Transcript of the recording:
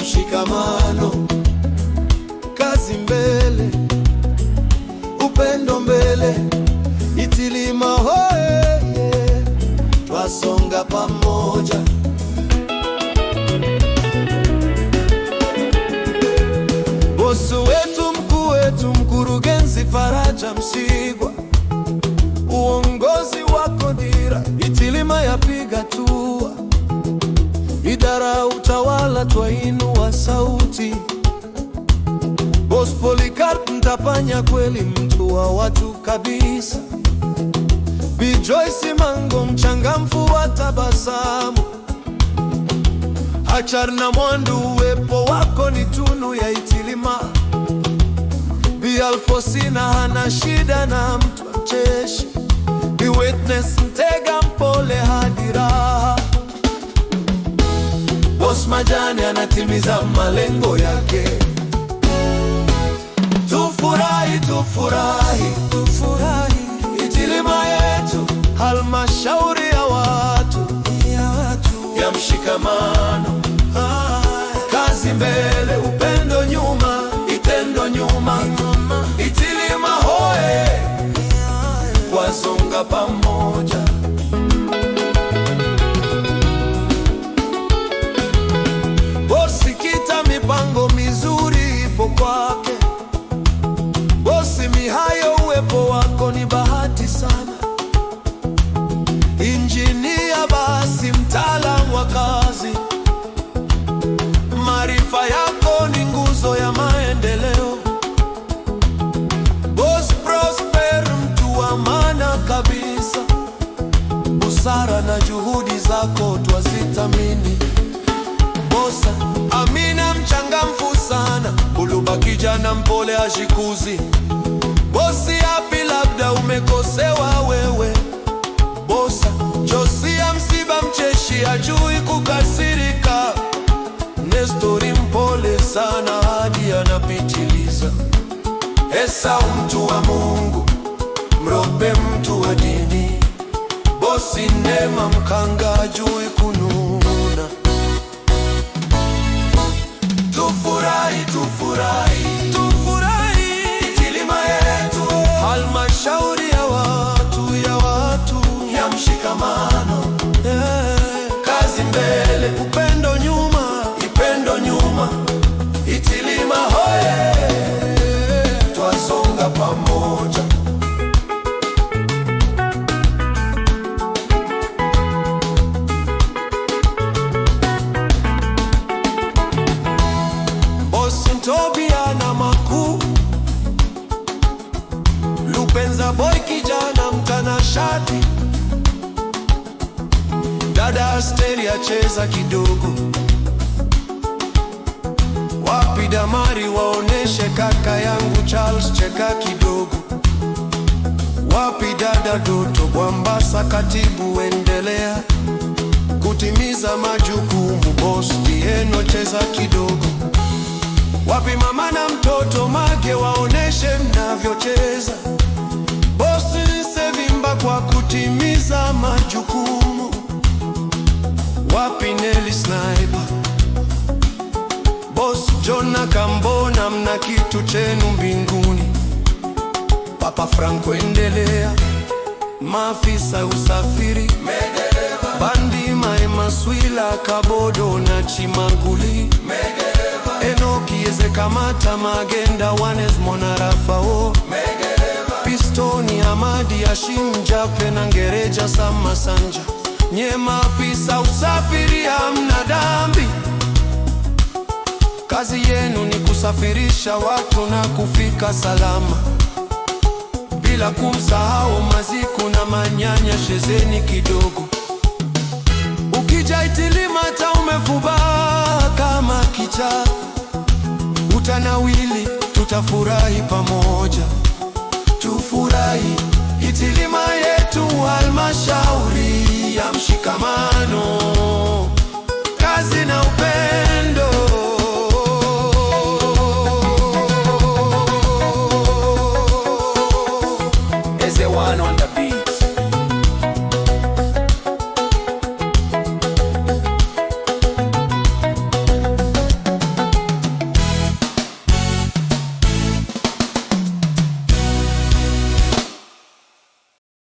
mshikamano. Kazi mbele, upendo mbele, Itilima hoye, twasonga pamoja. Bosi wetu, mkuu wetu, Mkurugenzi Faraja Msigwa, uongozi wako dira, Itilima yapiga hatua. Idara utawala twainua sauti. Boss Polycarp Ntapanya kweli mtu wa watu kabisa. Bi Joyce Mango mchangamfu wa tabasamu. Hachar na Mwandu uwepo wako ni tunu ya Itilima. Bi Alfosina hana shida na mtu mcheshi. Bi Witness Mtega mpole hadi raha. Boss Majani anatimiza malengo yake. Tufurahi, tufurahi, tufurahi, Itilima yetu, halmashauri ya watu ya mshikamano. Kazi mbele, upendo nyuma, itendo nyuma, Itilima hoye, twasonga pamoja. Bosi Kita mipango mizuri ipo kwake. Bosi Mihayo uwepo wako ni bahati sana. Injinia Basi mtaalamu wa kazi, maarifa yako ni nguzo ya maendeleo. Boss Prosper mtu wa maana kabisa, busara na juhudi zako twazithamini. Bosa Amina mchangamfu sana, Buluba kijana mpole ashikuzi. Bosi Happy labda umekosewa wewe. Bosa Josia Msiba mcheshi ajui kukasirika. Nestori mpole sana hadi anapitiliza. Esau mtu wa Mungu, Mrope mtu wa dini. Bosi Neema Mkanga ajui kununa. Tufurahi, tufurahi, tufurahi, Itilima yetu, halmashauri ya watu ya mshikamano. Kazi mbele, upendo nyuma, ipendo nyuma, Itilima hoye, twasonga pamoja. Bosi Ntobia na Makuu, Lupenza boy kijana mtanashati. Dada Asteri acheza kidogo. Wapi Damari waoneshe kaka yangu Charles cheka kidogo. Wapi dada Doto Bwambasa katibu endelea kutimiza majukumu. Boss Dieno cheza kidogo. Wapi mama na mtoto Mage waoneshe mnavyocheza. Boss Sevimba kwa kutimiza majukumu. Wapi Nelly Sniper, Boss Jona Kambona mna kitu chenu mbinguni. Papa Franco endelea, maafisa usafiri Megereva, Bandi Maema Swila Kabodo na Chimanguli Megereva, Enoki Ezekamata Magenda Wanes Monarafao Megereva, Pistoni Hamadi Hashim Jape na Ngereja Sama Sanja. Nye maafisa usafiri hamna dhambi. Kazi yenu ni kusafirisha watu na kufika salama. Bila kumsahau Maziku na Manyanya chezeni kidogo. Ukija Itilima hata umefuba kama kicha, utanawili, tutafurahi pamoja. Tufurahi, Itilima yetu, halmashauri